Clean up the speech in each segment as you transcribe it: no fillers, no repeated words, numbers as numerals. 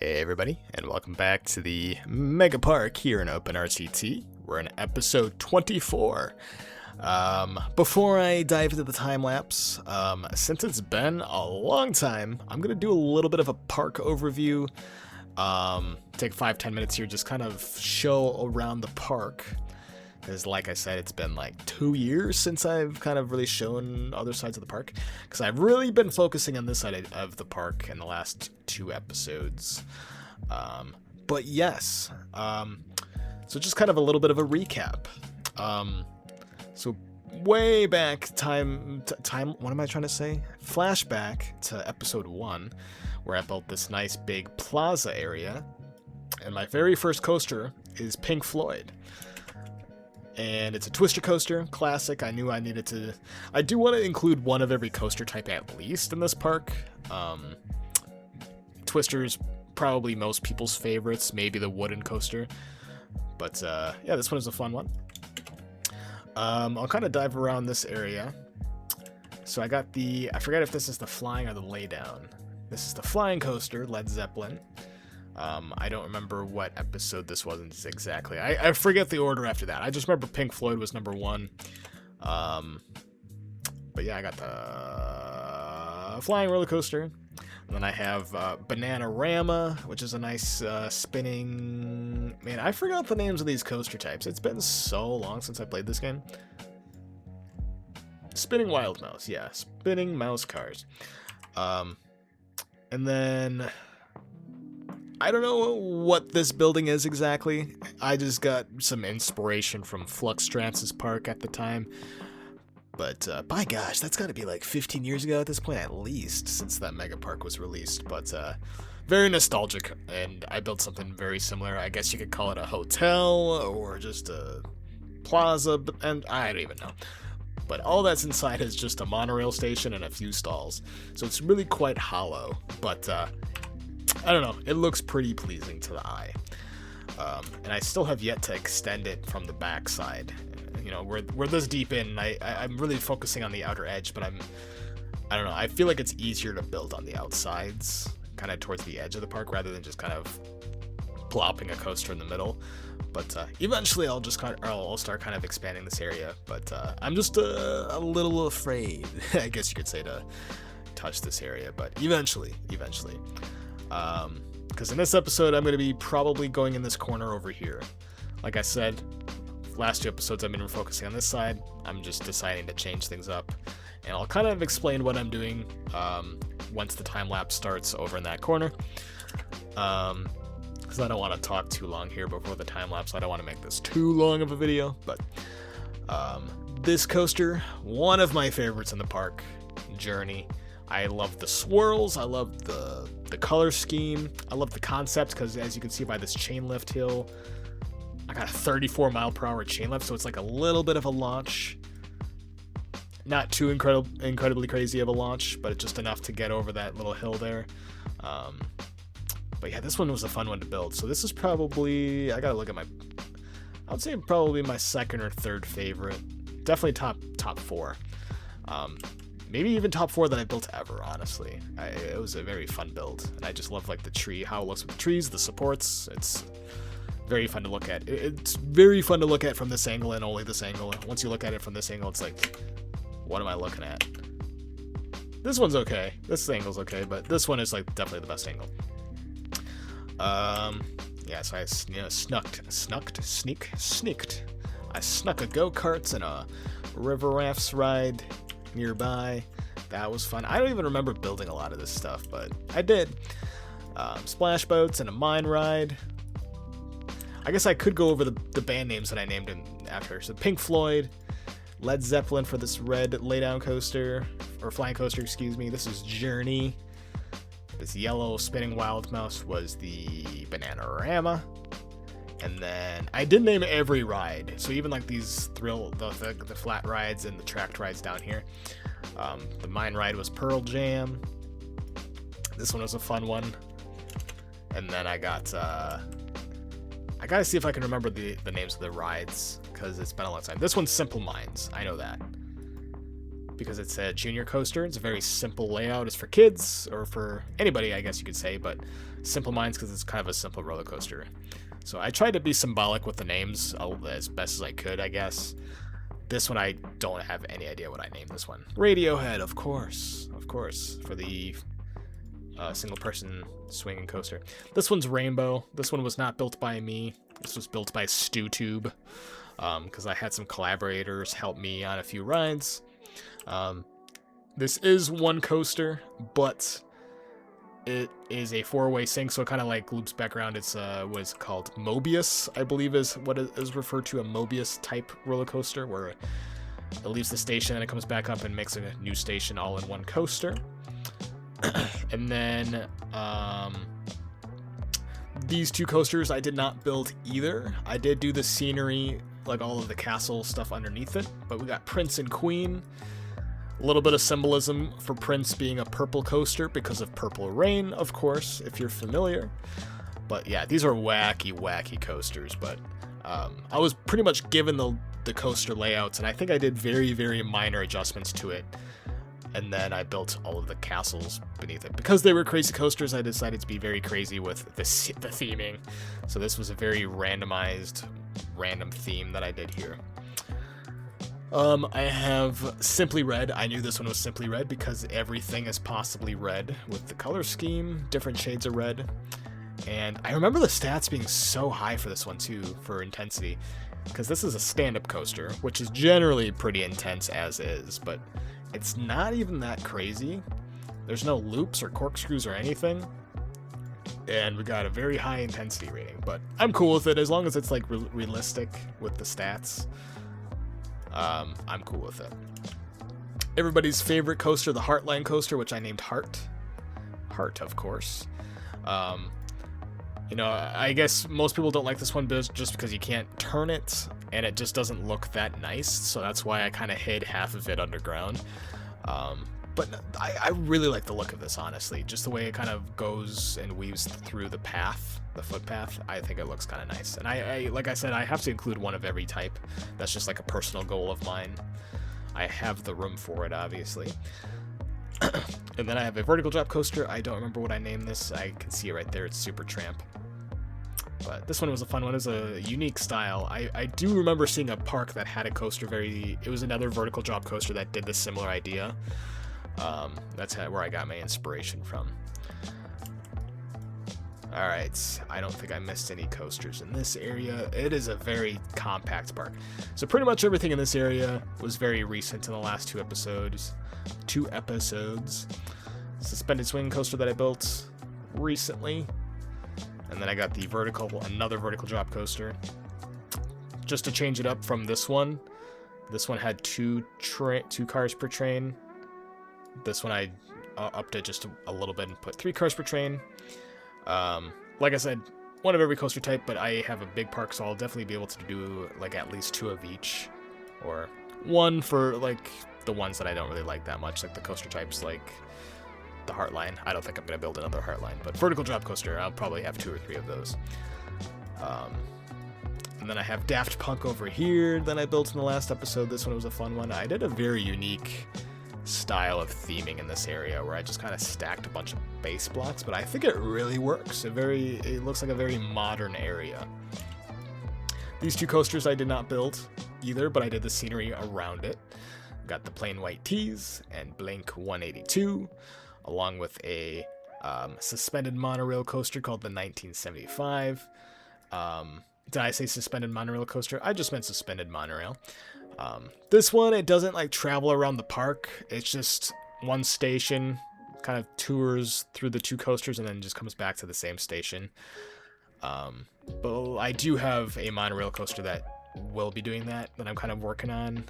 Hey everybody, and welcome back to the Mega Park here in OpenRCT. We're in episode 24. Before I dive into the time lapse, since it's been a long time, I'm gonna do a little bit of a park overview. Take 5-10 minutes here, just kind of show around the park. Because like I said, it's been like 2 years since I've kind of really shown other sides of the park. Because I've really been focusing on this side of the park in the last 2 episodes. But yes, so just kind of a little bit of a recap. So way back time, what am I trying to say? Flashback to episode 1, where I built this nice big plaza area. And my very first coaster is Pink Floyd. And it's a twister coaster, classic. I knew I needed to... I do want to include one of every coaster type at least in this park. Twister's probably most people's favorites, maybe the wooden coaster. But yeah, this one is a fun one. I'll kind of dive around this area. So I got the... I forget if this is the flying or the laydown. This is the flying coaster, Led Zeppelin. I don't remember what episode this was exactly. I forget the order after that. I just remember Pink Floyd was number 1. But yeah, I got the flying roller coaster. And then I have Bananarama, which is a nice spinning... Man, I forgot the names of these coaster types. It's been so long since I played this game. Spinning Wild Mouse, yeah. Spinning mouse cars. And then... I don't know what this building is exactly. I just got some inspiration from Flux Trance's park at the time. But, by gosh, that's gotta be like 15 years ago at this point, at least, since that Mega Park was released. But, very nostalgic, and I built something very similar. I guess you could call it a hotel, or just a plaza, and I don't even know. But all that's inside is just a monorail station and a few stalls. So it's really quite hollow, but, I don't know, it looks pretty pleasing to the eye. And I still have yet to extend it from the back side. You know, we're this deep in, I'm really focusing on the outer edge, but I don't know, I feel like it's easier to build on the outsides, kind of towards the edge of the park, rather than just kind of plopping a coaster in the middle. But eventually I'll start kind of expanding this area, but I'm just a little afraid, I guess you could say, to touch this area, but eventually. Because in this episode, I'm going to be probably going in this corner over here. Like I said, last 2 episodes I've been focusing on this side. I'm just deciding to change things up. And I'll kind of explain what I'm doing once the time lapse starts over in that corner. Because I don't want to talk too long here before the time lapse. I don't want to make this too long of a video. But this coaster, one of my favorites in the park, Journey. I love the swirls, I love the color scheme, I love the concept, because as you can see by this chain lift hill, I got a 34-mile-per-hour chain lift, so it's like a little bit of a launch. Not too incredibly crazy of a launch, but just enough to get over that little hill there. But yeah, this one was a fun one to build, so this is probably, I gotta look at I would say probably my 2nd or 3rd favorite. Definitely top 4. Maybe even top 4 that I built ever, honestly. It was a very fun build, and I just love like the tree, how it looks with the trees, the supports. It's very fun to look at. It's very fun to look at from this angle and only this angle. Once you look at it from this angle, it's like, what am I looking at? This one's okay. This angle's okay, but this one is like definitely the best angle. Yeah, so I sneaked. I snuck a go-karts and a river rafts ride nearby. That was fun. I don't even remember building a lot of this stuff, but I did. Splash boats and a mine ride. I guess I could go over the band names that I named him after. So Pink Floyd, Led Zeppelin for this red laydown coaster, or flying coaster, excuse me. This is Journey. This yellow spinning wild mouse was the Bananarama. And then I did name every ride, so even like these the flat rides and the tracked rides down here. The mine ride was Pearl Jam. This one was a fun one. And then I gotta see if I can remember the names of the rides, because it's been a long time. This one's Simple Minds, I know that. because it's a junior coaster. It's a very simple layout. It's for kids, or for anybody, I guess you could say, but Simple Minds because it's kind of a simple roller coaster. So I tried to be symbolic with the names as best as I could, I guess. This one, I don't have any idea what I named this one. Radiohead, of course, for the single-person swinging coaster. This one's Rainbow. This one was not built by me. This was built by StewTube, because I had some collaborators help me on a few rides. This is one coaster, but it is a four-way sync, so it kind of like loops back around. It's what is it called? Mobius, I believe, is what is referred to, a Mobius type roller coaster, where it leaves the station and it comes back up and makes a new station all in one coaster. And then these two coasters I did not build either. I did do the scenery, like all of the castle stuff underneath it, but we got Prince and Queen. A little bit of symbolism for Prince being a purple coaster because of Purple Rain, of course, if you're familiar. But yeah, these are wacky coasters, but I was pretty much given the coaster layouts, and I think I did very minor adjustments to it. And then I built all of the castles beneath it. Because they were crazy coasters, I decided to be very crazy with the theming. So this was a very random theme that I did here. I have Simply Red. I knew this one was Simply Red because everything is possibly red with the color scheme, different shades of red. And I remember the stats being so high for this one too, for intensity. Because this is a stand-up coaster, which is generally pretty intense as is, but it's not even that crazy. There's no loops or corkscrews or anything. And we got a very high intensity rating, but I'm cool with it as long as it's like realistic with the stats. I'm cool with it. Everybody's favorite coaster, the Heartline coaster, which I named Heart. Heart, of course. You know, I guess most people don't like this one just because you can't turn it, and it just doesn't look that nice, so that's why I kind of hid half of it underground. But I really like the look of this, honestly. Just the way it kind of goes and weaves through the path, the footpath. I think it looks kind of nice. And I like I said, I have to include one of every type. That's just like a personal goal of mine. I have the room for it, obviously. And then I have a vertical drop coaster. I don't remember what I named this. I can see it right there. It's Super Tramp. But this one was a fun one. It was a unique style. I do remember seeing a park that had a coaster it was another vertical drop coaster that did this similar idea. That's where I got my inspiration from. Alright, I don't think I missed any coasters in this area. It is a very compact park. So pretty much everything in this area was very recent in the last two episodes. Suspended swing coaster that I built recently. And then I got the another vertical drop coaster. Just to change it up from this one. This one had two cars per train. This one I upped it just a little bit and put 3 cars per train. Like I said, one of every coaster type, but I have a big park, so I'll definitely be able to do like at least 2 of each. Or 1 for like the ones that I don't really like that much, like the coaster types like the Heartline. I don't think I'm going to build another Heartline, but vertical drop coaster, I'll probably have 2 or 3 of those. And then I have Daft Punk over here that I built in the last episode. This one was a fun one. I did a very unique style of theming in this area where I just kind of stacked a bunch of base blocks, but I think it really works. It looks like a very modern area. These 2 coasters I did not build either, but I did the scenery around it. Got the plain white tees and Blink 182, along with a suspended monorail coaster called the 1975. Did I say suspended monorail coaster? I just meant suspended monorail. This one, it doesn't like travel around the park. It's just one station, kind of tours through the 2 coasters and then just comes back to the same station. But I do have a monorail coaster that will be doing that I'm kind of working on.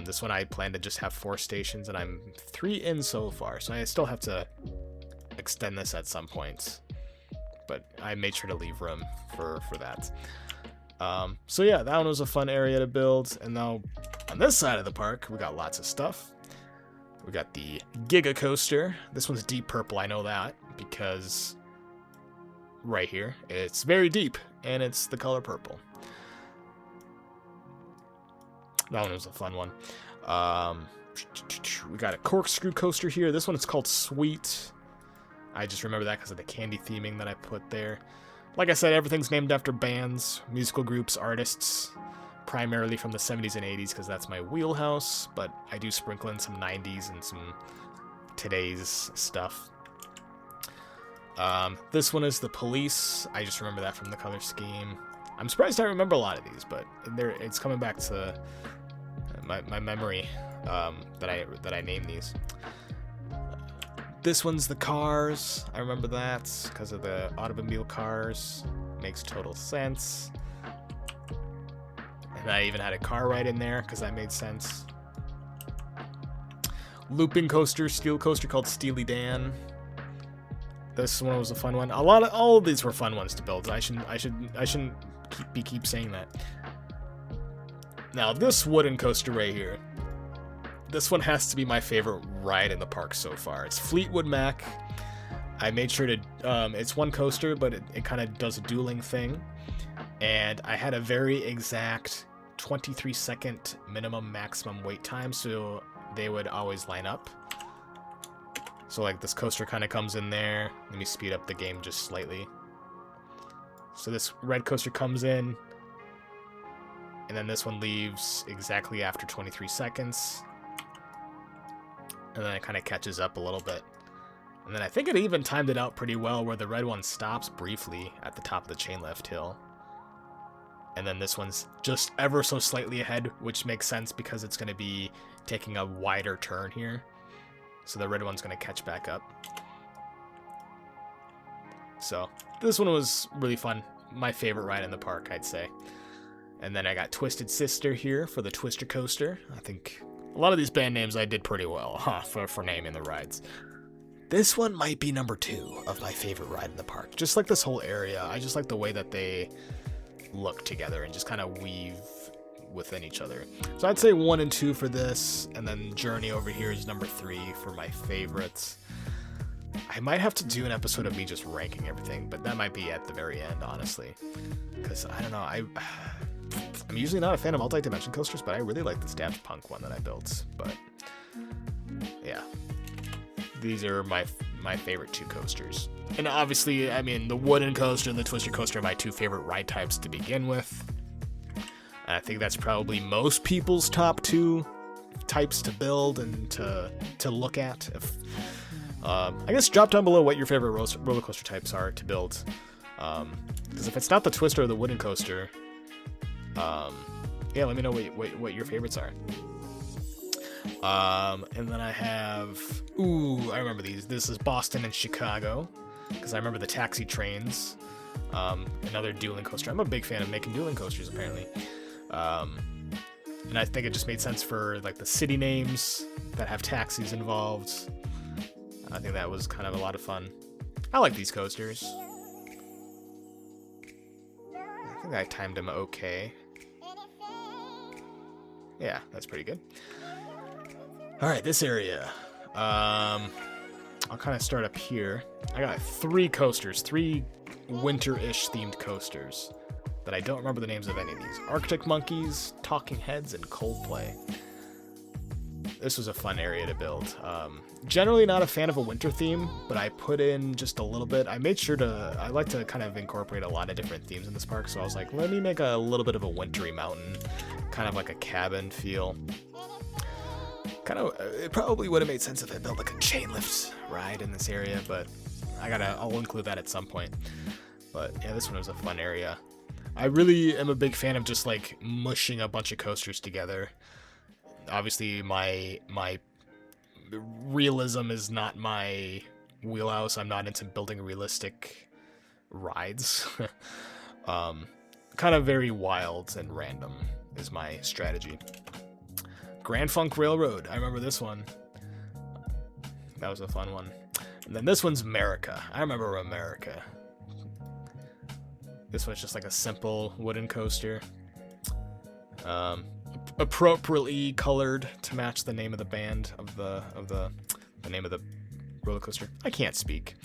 This one I plan to just have 4 stations, and I'm 3 in so far, so I still have to extend this at some point. But I made sure to leave room for that. So yeah, that one was a fun area to build. And now on this side of the park, we got lots of stuff. We got the Giga Coaster. This one's deep purple, I know that, because right here, it's very deep, and it's the color purple. That one was a fun one. We got a corkscrew coaster here. This one is called Sweet. I just remember that because of the candy theming that I put there. Like I said, everything's named after bands, musical groups, artists, primarily from the 70s and 80s because that's my wheelhouse, but I do sprinkle in some 90s and some today's stuff. This one is the Police. I just remember that from the color scheme. I'm surprised I remember a lot of these, but it's coming back to my memory that I named these. This one's the Cars. I remember that because of the automobile cars. Makes total sense. And I even had a car right in there because that made sense. Looping coaster, steel coaster called Steely Dan. This one was a fun one. All of these were fun ones to build. I shouldn't keep saying that. Now this wooden coaster right here. This one has to be my favorite ride in the park so far. It's Fleetwood Mac. I made sure to, it's one coaster, but it kind of does a dueling thing. And I had a very exact 23-second minimum maximum wait time, so they would always line up. So like this coaster kind of comes in there. Let me speed up the game just slightly. So this red coaster comes in, and then this one leaves exactly after 23 seconds. And then it kind of catches up a little bit. And then I think it even timed it out pretty well where the red one stops briefly at the top of the chain lift hill. And then this one's just ever so slightly ahead, which makes sense because it's going to be taking a wider turn here. So the red one's going to catch back up. So this one was really fun. My favorite ride in the park, I'd say. And then I got Twisted Sister here for the Twister Coaster. I think a lot of these band names I did pretty well, for naming the rides. This one might be number 2 of my favorite ride in the park. Just like this whole area, I just like the way that they look together and just kind of weave within each other. So I'd say 1 and 2 for this, and then Journey over here is number 3 for my favorites. I might have to do an episode of me just ranking everything, but that might be at the very end, honestly. Because, I don't know, I'm usually not a fan of multi-dimension coasters, but I really like this Daft Punk one that I built. But yeah, these are my favorite 2 coasters. And obviously, I mean, the wooden coaster and the twister coaster are my 2 favorite ride types to begin with. And I think that's probably most people's top 2 types to build and to look at. I guess drop down below what your favorite roller coaster types are to build. Because if it's not the twister or the wooden coaster, yeah, let me know what your favorites are. And then I have, I remember these. This is Boston and Chicago, because I remember the taxi trains. Another dueling coaster. I'm a big fan of making dueling coasters, apparently. And I think it just made sense for like the city names that have taxis involved. I think that was kind of a lot of fun. I like these coasters. I think I timed them okay. Yeah, that's pretty good. Alright, this area. I'll kind of start up here. I got 3 coasters, 3 winter-ish themed coasters that I don't remember the names of any of these. Arctic Monkeys, Talking Heads, and Coldplay. This was a fun area to build. Generally not a fan of a winter theme, but I put in just a little bit. I made sure I like to kind of incorporate a lot of different themes in this park, so I was like, let me make a little bit of a wintry mountain, kind of like a cabin feel. It probably would have made sense if I built like a chain lift ride in this area, but I'll include that at some point. But yeah, this one was a fun area. I really am a big fan of just like mushing a bunch of coasters together. Obviously, my realism is not my wheelhouse. I'm not into building realistic rides. Kind of very wild and random is my strategy. Grand Funk Railroad. I remember this one. That was a fun one. And then this one's America. I remember America. This one's just like a simple wooden coaster. Appropriately colored to match the name of the band of the name of the roller coaster. I can't speak.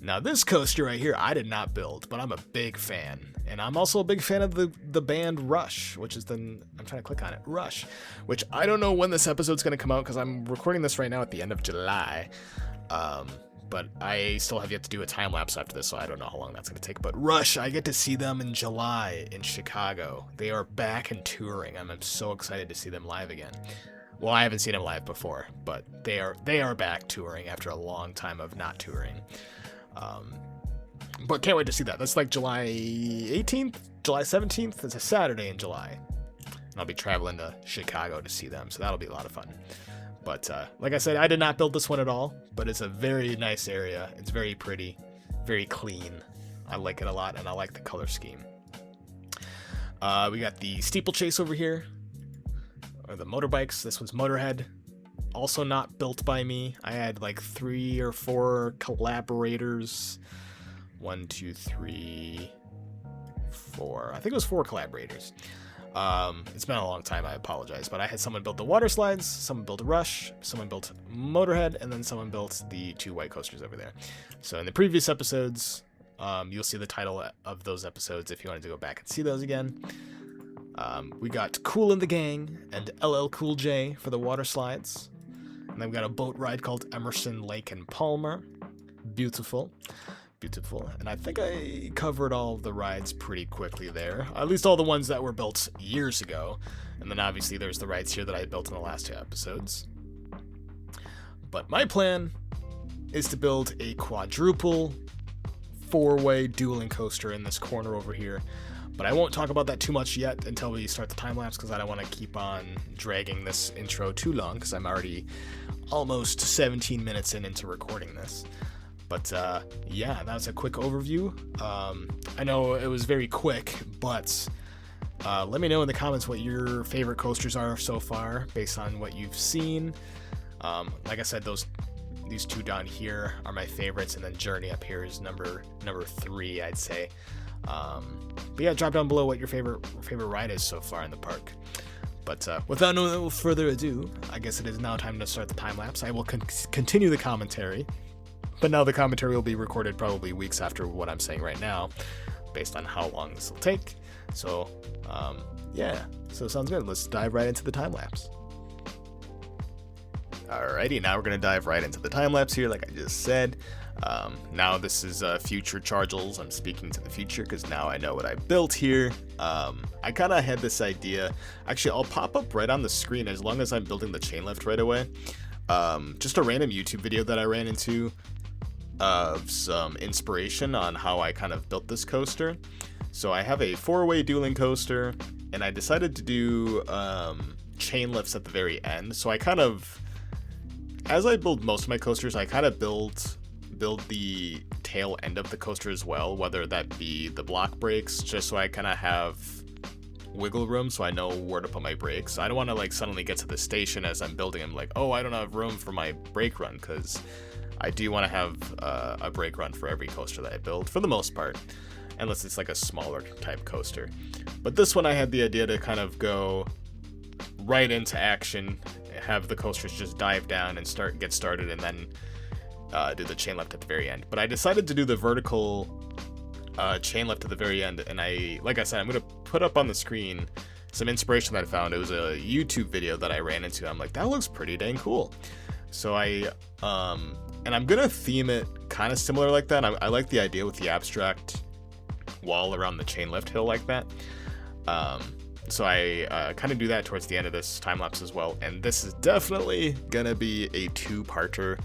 Now this coaster right here, I did not build, but I'm a big fan. And I'm also a big fan of the band Rush, which is I'm trying to click on it, Rush, which I don't know when this episode's going to come out because I'm recording this right now at the end of July. But I still have yet to do a time lapse after this, so I don't know how long that's going to take. But Rush, I get to see them in July in Chicago. They are back and touring. I'm so excited to see them live again. Well, I haven't seen them live before, but they are back touring after a long time of not touring. But can't wait to see that. That's like July 18th, July 17th. It's a Saturday in July. And I'll be traveling to Chicago to see them, so that'll be a lot of fun. But like I said, I did not build this one at all, but it's a very nice area. It's very pretty, very clean. I like it a lot, and I like the color scheme. We got the steeplechase over here, or the motorbikes. This one's Motorhead. Also not built by me. I had like 3 or 4 collaborators. 1, 2, 3, 4. I think it was 4 collaborators. It's been a long time, I apologize, but I had someone build the water slides, someone built Rush, someone built Motorhead, and then someone built the 2 white coasters over there. So in the previous episodes, you'll see the title of those episodes if you wanted to go back and see those again. We got Kool and the Gang and LL Cool J for the water slides. And then we got a boat ride called Emerson, Lake, and Palmer. Beautiful. Beautiful. And I think I covered all of the rides pretty quickly there. At least all the ones that were built years ago. And then obviously there's the rides here that I built in the last 2 episodes. But my plan is to build a quadruple 4-way dueling coaster in this corner over here. But I won't talk about that too much yet until we start the time-lapse, because I don't want to keep on dragging this intro too long, because I'm already almost 17 minutes into recording this. But yeah, that was a quick overview. I know it was very quick, but let me know in the comments what your favorite coasters are so far, based on what you've seen. Like I said, these 2 down here are my favorites, and then Journey up here is number 3, I'd say. But yeah, drop down below what your favorite ride is so far in the park. But without no further ado, I guess it is now time to start the time lapse. I will continue the commentary. But now the commentary will be recorded probably weeks after what I'm saying right now, based on how long this will take. So, yeah. So sounds good. Let's dive right into the time-lapse. Alrighty, now we're going to dive right into the time-lapse here, like I just said. Now this is future Chargels. I'm speaking to the future because now I know what I built here. I kind of had this idea. Actually, I'll pop up right on the screen as long as I'm building the chain lift right away. Just a random YouTube video that I ran into of some inspiration on how I kind of built this coaster. So I have a 4-way dueling coaster, and I decided to do chain lifts at the very end. So I kind of, as I build most of my coasters, I kind of build the tail end of the coaster as well, whether that be the block brakes, just so I kind of have wiggle room so I know where to put my brakes. I don't want to like suddenly get to the station as I'm building them like, oh, I don't have room for my brake run, because I do want to have a brake run for every coaster that I build, for the most part, unless it's like a smaller type coaster. But this one I had the idea to kind of go right into action, have the coasters just dive down and get started, and then do the chain lift at the very end. But I decided to do the vertical chain lift at the very end, and like I said, I'm going to put up on the screen some inspiration that I found. It was a YouTube video that I ran into. I'm like, that looks pretty dang cool. So and I'm gonna theme it kind of similar like that. I like the idea with the abstract wall around the chain lift hill like that. So I kind of do that towards the end of this time lapse as well. And this is definitely gonna be a 2-parter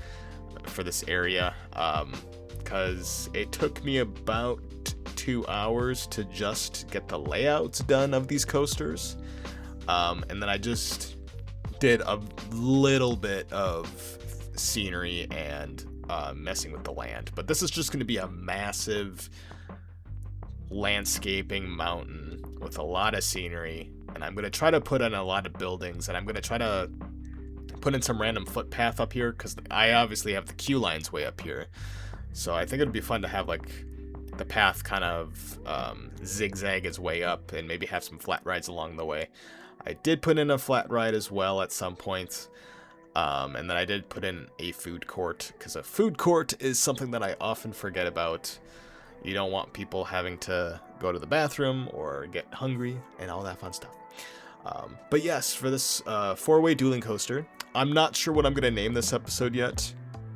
for this area, because it took me about 2 hours to just get the layouts done of these coasters. And then I just did a little bit of scenery and messing with the land. But this is just going to be a massive landscaping mountain with a lot of scenery, and I'm going to try to put in a lot of buildings, and I'm going to try to put in some random footpath up here, because I obviously have the queue lines way up here. So I think it'd be fun to have like the path kind of zigzag its way up, and maybe have some flat rides along the way. I did put in a flat ride as well at some point. And then I did put in a food court, because a food court is something that I often forget about. You don't want people having to go to the bathroom or get hungry and all that fun stuff. But yes, for this 4-way dueling coaster, I'm not sure what I'm going to name this episode yet,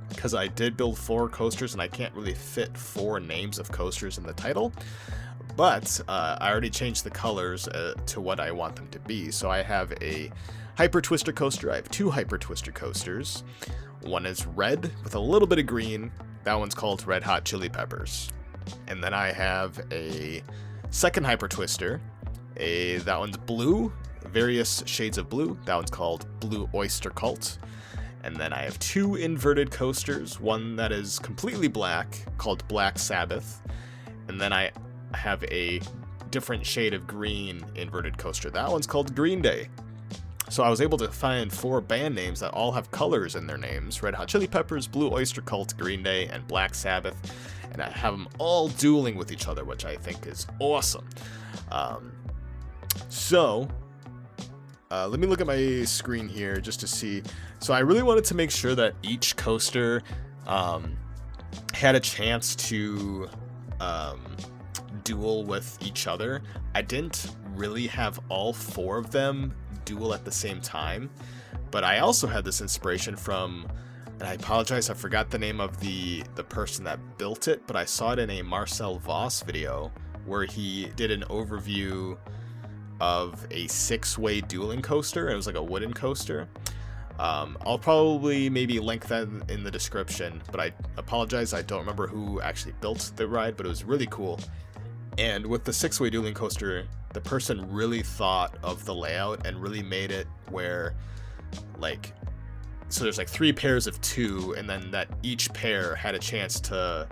because I did build 4 coasters and I can't really fit 4 names of coasters in the title. But I already changed the colors to what I want them to be. So I have a Hyper Twister coaster. I have 2 Hyper Twister coasters. One is red with a little bit of green. That one's called Red Hot Chili Peppers. And then I have a second Hyper Twister. That one's blue, various shades of blue. That one's called Blue Oyster Cult. And then I have 2 inverted coasters. One that is completely black, called Black Sabbath. And then I have a different shade of green inverted coaster. That one's called Green Day. So I was able to find 4 band names that all have colors in their names: Red Hot Chili Peppers, Blue Oyster Cult, Green Day, and Black Sabbath. And I have them all dueling with each other, which I think is awesome. Let me look at my screen here just to see. So I really wanted to make sure that each coaster had a chance to duel with each other. I didn't really have all 4 of them duel at the same time, but I also had this inspiration from, and I apologize, I forgot the name of the person that built it, but I saw it in a Marcel Voss video where he did an overview of a 6-way dueling coaster. It was like a wooden coaster. I'll probably maybe link that in the description, but I apologize, I don't remember who actually built the ride, but it was really cool. And with the 6-way dueling coaster, the person really thought of the layout and really made it where, like, so there's like 3 pairs of 2, and then that each pair had a chance to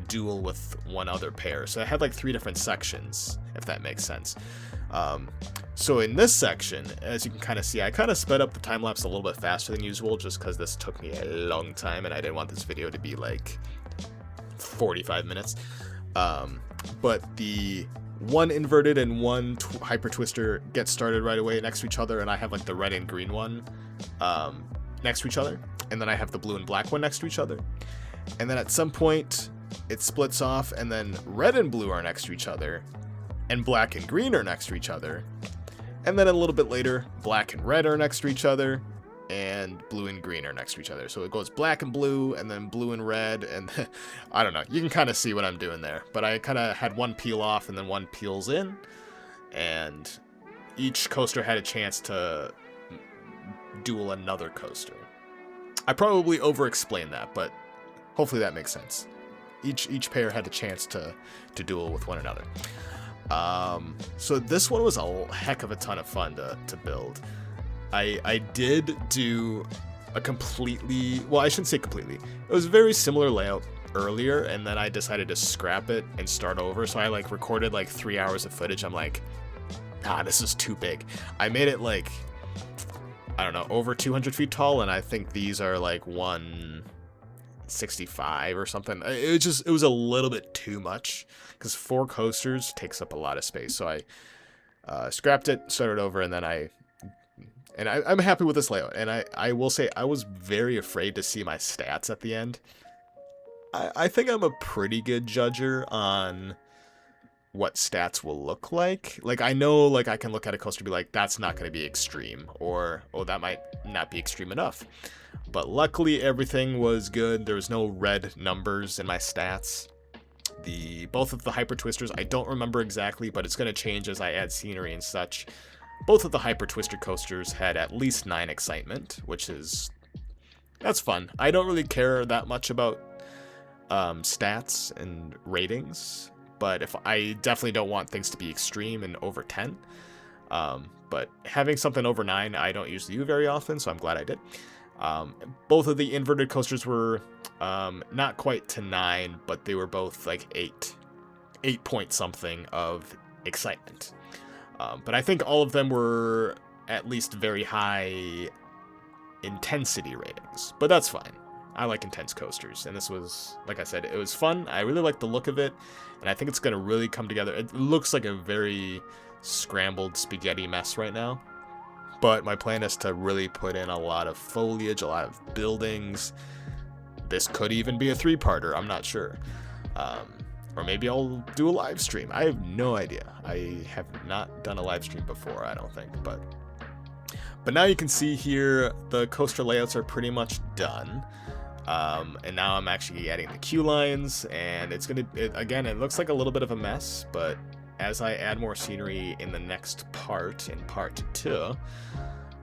duel with one other pair. So I had like 3 different sections, if that makes sense. So in this section, as you can kind of see, I kind of sped up the time lapse a little bit faster than usual, just because this took me a long time and I didn't want this video to be like 45 minutes. But the one inverted and one Hyper Twister get started right away next to each other, and I have like the red and green one next to each other, and then I have the blue and black one next to each other, and then at some point it splits off, and then red and blue are next to each other, and black and green are next to each other, and then a little bit later black and red are next to each other, and blue and green are next to each other. So it goes black and blue, and then blue and red, and I don't know, you can kind of see what I'm doing there, but I kind of had one peel off and then one peels in, and each coaster had a chance to duel another coaster. I probably over-explained that, but hopefully that makes sense. Each pair had a chance to duel with one another. So this one was a heck of a ton of fun to build. I did do a completely, well, I shouldn't say completely, it was a very similar layout earlier, and then I decided to scrap it and start over. So I like recorded like 3 hours of footage. I'm like, this is too big. I made it like, I don't know, over 200 feet tall, and I think these are like 165 or something. It was a little bit too much, because 4 coasters takes up a lot of space. So I scrapped it, started over, and then I'm happy with this layout. And I will say, I was very afraid to see my stats at the end. I think I'm a pretty good judger on what stats will look like. Like, I know, like, I can look at a coaster and be like, that's not going to be extreme, or, oh, that might not be extreme enough. But luckily, everything was good. There was no red numbers in my stats. Both of the Hyper Twisters, I don't remember exactly, but it's going to change as I add scenery and such. Both of the Hyper Twister coasters had at least 9 excitement, that's fun. I don't really care that much about stats and ratings, but if I definitely don't want things to be extreme and over 10. But having something over 9, I don't usually do very often, so I'm glad I did. Both of the inverted coasters were not quite to 9, but they were both like 8 point something of excitement. But I think all of them were at least very high intensity ratings, but that's fine. I like intense coasters, and this was, like I said, it was fun. I really like the look of it, and I think it's going to really come together. It looks like a very scrambled spaghetti mess right now, but my plan is to really put in a lot of foliage, a lot of buildings. This could even be a 3-parter, I'm not sure. Or maybe I'll do a live stream. I have no idea. I have not done a live stream before, I don't think, but now you can see here the coaster layouts are pretty much done. And now I'm actually adding the queue lines, and it's gonna, again, it looks like a little bit of a mess, but as I add more scenery in the next part, in part 2,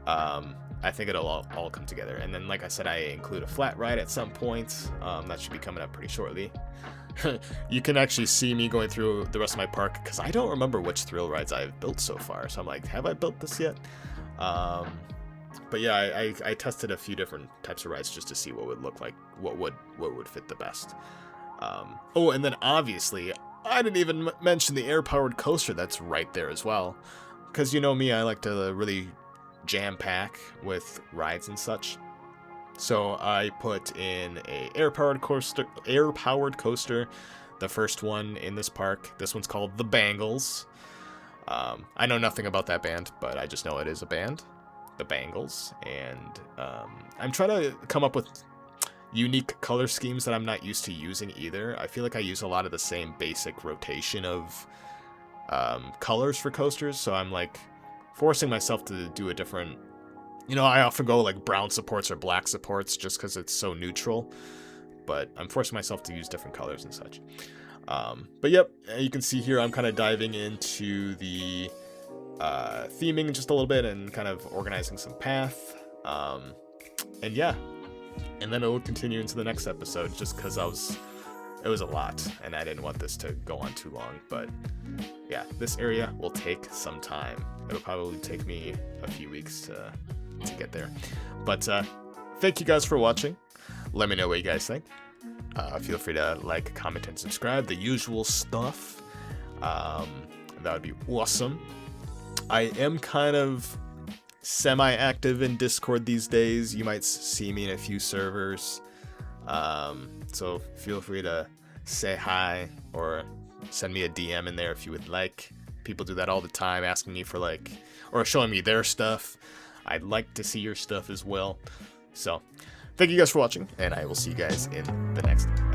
I think it'll all come together. And then, like I said, I include a flat ride at some point. That should be coming up pretty shortly. You can actually see me going through the rest of my park, because I don't remember which thrill rides I've built so far, so I'm like, have I built this yet? But yeah, I tested a few different types of rides just to see what would look like, what would fit the best. Oh, and then obviously, I didn't even mention the air-powered coaster that's right there as well. Because you know me, I like to really jam-pack with rides and such. So I put in a air-powered coaster, the first one in this park. This one's called The Bangles. I know nothing about that band, but I just know it is a band. The Bangles, and I'm trying to come up with unique color schemes that I'm not used to using either. I feel like I use a lot of the same basic rotation of colors for coasters, so I'm like forcing myself to do a different, you know, I often go like brown supports or black supports just because it's so neutral, but I'm forcing myself to use different colors and such. But yep, you can see here I'm kind of diving into the theming just a little bit and kind of organizing some path, and yeah, and then it will continue into the next episode just because it was a lot and I didn't want this to go on too long. But yeah, this area will take some time. It'll probably take me a few weeks to get there, but thank you guys for watching. Let me know what you guys think. Feel free to like, comment, and subscribe, the usual stuff. That would be awesome. I am kind of semi-active in Discord these days. You might see me in a few servers. So feel free to say hi or send me a DM in there if you would like. People do that all the time, asking me for like, or showing me their stuff. I'd like to see your stuff as well. So thank you guys for watching, and I will see you guys in the next one.